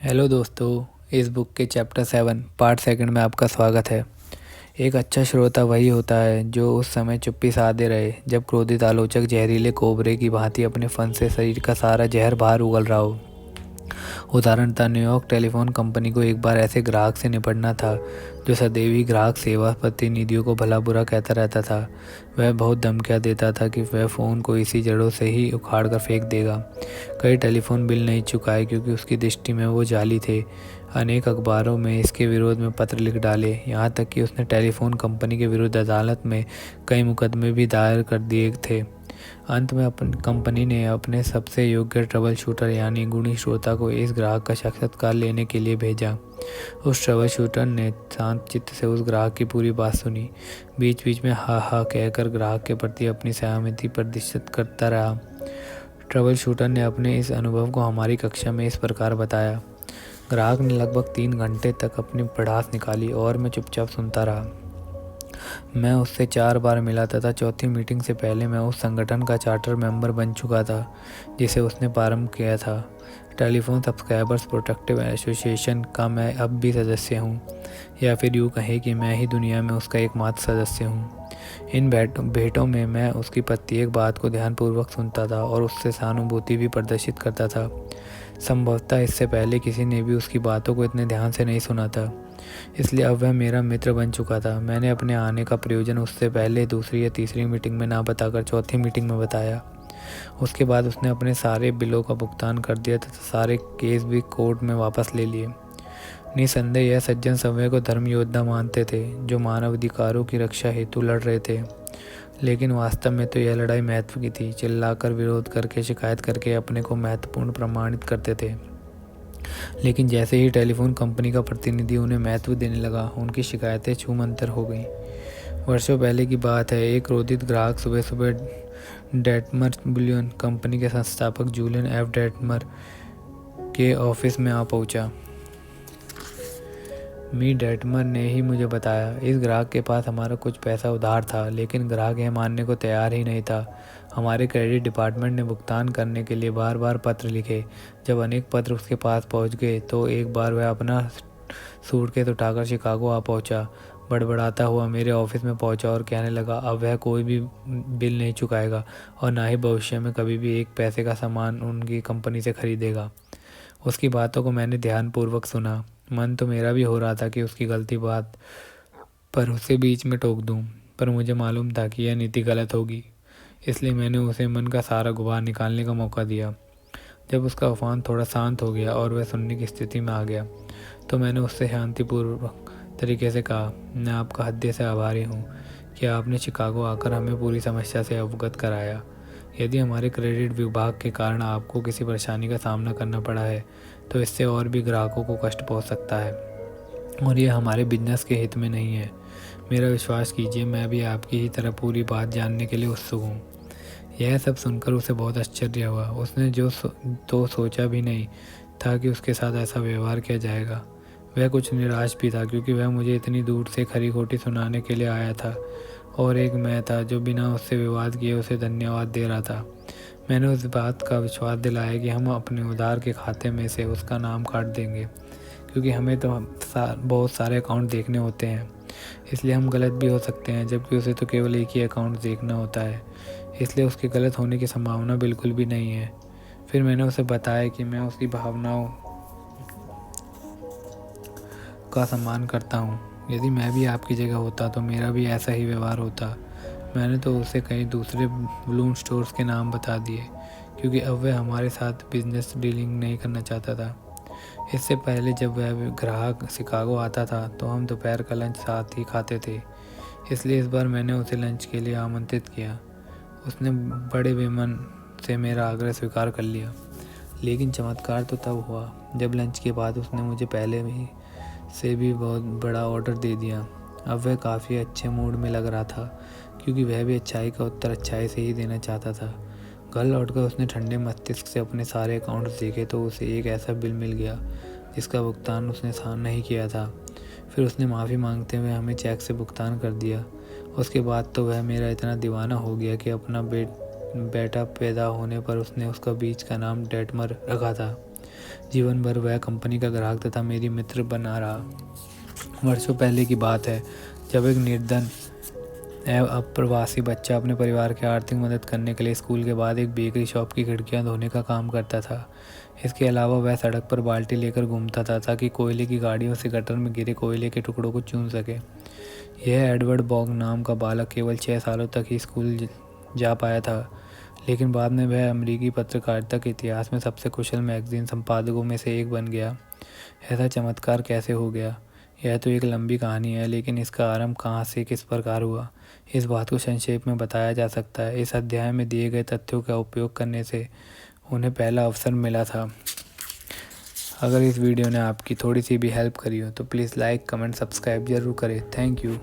Hello दोस्तों। इस book के चैप्टर 7 पार्ट सेकंड में आपका स्वागत है। एक अच्छा श्रोता वही होता है जो उस समय चुप्पी साधे रहे जब क्रोधित आलोचक जहरीले कोबरे की भांति अपने फन से शरीर का सारा जहर बाहर उगल रहा हो। उदाहरण था, न्यूयॉर्क टेलीफोन कंपनी को एक बार ऐसे ग्राहक से निपटना था जो सदैव ही ग्राहक सेवा प्रतिनिधियों को भला बुरा कहता रहता था। वह बहुत धमकियाँ देता था कि वह फ़ोन को इसी जड़ों से ही उखाड़ कर फेंक देगा। कई टेलीफोन बिल नहीं चुकाए क्योंकि उसकी दृष्टि में वो जाली थे। अनेक अखबारों में इसके विरोध में पत्र लिख डाले, यहाँ तक कि उसने टेलीफोन कंपनी के विरुद्ध अदालत में कई मुकदमे भी दायर कर दिए थे। अंत में कंपनी ने अपने सबसे योग्य ट्रबल शूटर यानी गुणी श्रोता को इस ग्राहक का साक्षात्कार लेने के लिए भेजा। उस ट्रबल शूटर ने शांत चित्त से उस ग्राहक की पूरी बात सुनी, बीच बीच में हा हा कहकर ग्राहक के प्रति अपनी सहमति प्रदर्शित करता रहा। ट्रबल शूटर ने अपने इस अनुभव को हमारी कक्षा में इस प्रकार बताया। ग्राहक ने लगभग 3 घंटे तक अपनी पड़ास निकाली और मैं चुपचाप सुनता रहा। मैं उससे 4 बार मिला तथा चौथी मीटिंग से पहले मैं उस संगठन का चार्टर मेंबर बन चुका था जिसे उसने प्रारंभ किया था। टेलीफोन सब्सक्राइबर्स प्रोटेक्टिव एसोसिएशन का मैं अब भी सदस्य हूँ, या फिर यूँ कहें कि मैं ही दुनिया में उसका एकमात्र सदस्य हूँ। इन भेंटों में मैं उसकी प्रत्येक बात को ध्यानपूर्वक सुनता था और उससे सहानुभूति भी प्रदर्शित करता था। संभवतः इससे पहले किसी ने भी उसकी बातों को इतने ध्यान से नहीं सुना था, इसलिए अब वह मेरा मित्र बन चुका था। मैंने अपने आने का प्रयोजन उससे पहले दूसरी या तीसरी मीटिंग में ना बताकर चौथी मीटिंग में बताया। उसके बाद उसने अपने सारे बिलों का भुगतान कर दिया तथा सारे केस भी कोर्ट में वापस ले लिए। निसंदेह यह सज्जन समय को धर्म योद्धा मानते थे जो मानव अधिकारों की रक्षा हेतु लड़ रहे थे, लेकिन वास्तव में तो यह लड़ाई महत्व की थी। चिल्लाकर, विरोध करके, शिकायत करके अपने को महत्वपूर्ण प्रमाणित करते थे। लेकिन जैसे ही टेलीफोन कंपनी का प्रतिनिधि उन्हें महत्व देने लगा, उनकी शिकायतें छूमंतर हो गईं। वर्षों पहले की बात है। एक क्रोधित ग्राहक सुबह सुबह डेटमर बुलियन कंपनी के संस्थापक जूलियन एफ डेटमर के ऑफिस में आ पहुंचा। मी डेटमर ने ही मुझे बताया, इस ग्राहक के पास हमारा कुछ पैसा उधार था, लेकिन ग्राहक यह मानने को तैयार ही नहीं था। हमारे क्रेडिट डिपार्टमेंट ने भुगतान करने के लिए बार बार पत्र लिखे। जब अनेक पत्र उसके पास पहुंच गए तो एक बार वह अपना सूटकेस उठाकर शिकागो आ पहुंचा। बड़बड़ाता हुआ मेरे ऑफिस में पहुंचा और कहने लगा अब वह कोई भी बिल नहीं चुकाएगा और ना ही भविष्य में कभी भी एक पैसे का सामान उनकी कंपनी से खरीदेगा। उसकी बातों को मैंने ध्यानपूर्वक सुना। मन तो मेरा भी हो रहा था कि उसकी गलती बात पर उसे बीच में टोक दूं, पर मुझे मालूम था कि यह नीति गलत होगी, इसलिए मैंने उसे मन का सारा गुबार निकालने का मौका दिया। जब उसका उफान थोड़ा शांत हो गया और वह सुनने की स्थिति में आ गया तो मैंने उससे शांतिपूर्वक तरीके से कहा, मैं आपका हृदय से आभारी हूँ कि आपने शिकागो आकर हमें पूरी समस्या से अवगत कराया। यदि हमारे क्रेडिट विभाग के कारण आपको किसी परेशानी का सामना करना पड़ा है तो इससे और भी ग्राहकों को कष्ट पहुंच सकता है और यह हमारे बिजनेस के हित में नहीं है। मेरा विश्वास कीजिए, मैं भी आपकी ही तरह पूरी बात जानने के लिए उत्सुक हूँ। यह सब सुनकर उसे बहुत आश्चर्य हुआ। उसने तो सोचा भी नहीं था कि उसके साथ ऐसा व्यवहार किया जाएगा। वह कुछ निराश भी था क्योंकि वह मुझे इतनी दूर से खरी खोटी सुनाने के लिए आया था और एक मैं था जो बिना उससे विवाद किए उसे धन्यवाद दे रहा था। मैंने उस बात का विश्वास दिलाया कि हम अपने उधार के खाते में से उसका नाम काट देंगे, क्योंकि हमें तो बहुत सारे अकाउंट देखने होते हैं, इसलिए हम गलत भी हो सकते हैं, जबकि उसे तो केवल एक ही अकाउंट देखना होता है, इसलिए उसके गलत होने की संभावना बिल्कुल भी नहीं है। फिर मैंने उसे बताया कि मैं उसकी भावनाओं का सम्मान करता हूँ। यदि मैं भी आपकी जगह होता तो मेरा भी ऐसा ही व्यवहार होता। मैंने तो उसे कई दूसरे बलून स्टोर्स के नाम बता दिए क्योंकि अब वह हमारे साथ बिजनेस डीलिंग नहीं करना चाहता था। इससे पहले जब वह ग्राहक शिकागो आता था तो हम दोपहर का लंच साथ ही खाते थे, इसलिए इस बार मैंने उसे लंच के लिए आमंत्रित किया। उसने बड़े बेमन से मेरा आग्रह स्वीकार कर लिया। लेकिन चमत्कार तो तब हुआ जब लंच के बाद उसने मुझे पहले से भी बहुत बड़ा ऑर्डर दे दिया। अब वह काफ़ी अच्छे मूड में लग रहा था क्योंकि वह भी अच्छाई का उत्तर अच्छाई से ही देना चाहता था। घर लौटकर उसने ठंडे मस्तिष्क से अपने सारे अकाउंट्स देखे तो उसे एक ऐसा बिल मिल गया जिसका भुगतान उसने नहीं किया था। फिर उसने माफ़ी मांगते हुए हमें चेक से भुगतान कर दिया। उसके बाद तो वह मेरा इतना दीवाना हो गया कि अपना बेटा पैदा होने पर उसने उसका बीच का नाम डेटमर रखा था। जीवन भर वह कंपनी का ग्राहक तथा मेरी मित्र बना रहा। वर्षों पहले की बात है, जब एक निर्धन एवं अप्रवासी बच्चा अपने परिवार की आर्थिक मदद करने के लिए स्कूल के बाद एक बेकरी शॉप की खिड़कियां धोने का काम करता था। इसके अलावा वह सड़क पर बाल्टी लेकर घूमता था ताकि कोयले की गाड़ियों से गटर में गिरे कोयले के टुकड़ों को चून सके। यह एडवर्ड बॉग नाम का बालक केवल 6 सालों तक ही स्कूल जा पाया था, लेकिन बाद में वह अमेरिकी पत्रकारिता के इतिहास में सबसे कुशल मैगजीन संपादकों में से एक बन गया। ऐसा चमत्कार कैसे हो गया? यह तो एक लंबी कहानी है, लेकिन इसका आरंभ कहाँ से किस प्रकार हुआ, इस बात को संक्षेप में बताया जा सकता है। इस अध्याय में दिए गए तथ्यों का उपयोग करने से उन्हें पहला अवसर मिला था। अगर इस वीडियो ने आपकी थोड़ी सी भी हेल्प करी हो तो प्लीज़ लाइक, कमेंट, सब्सक्राइब जरूर करें। Thank you.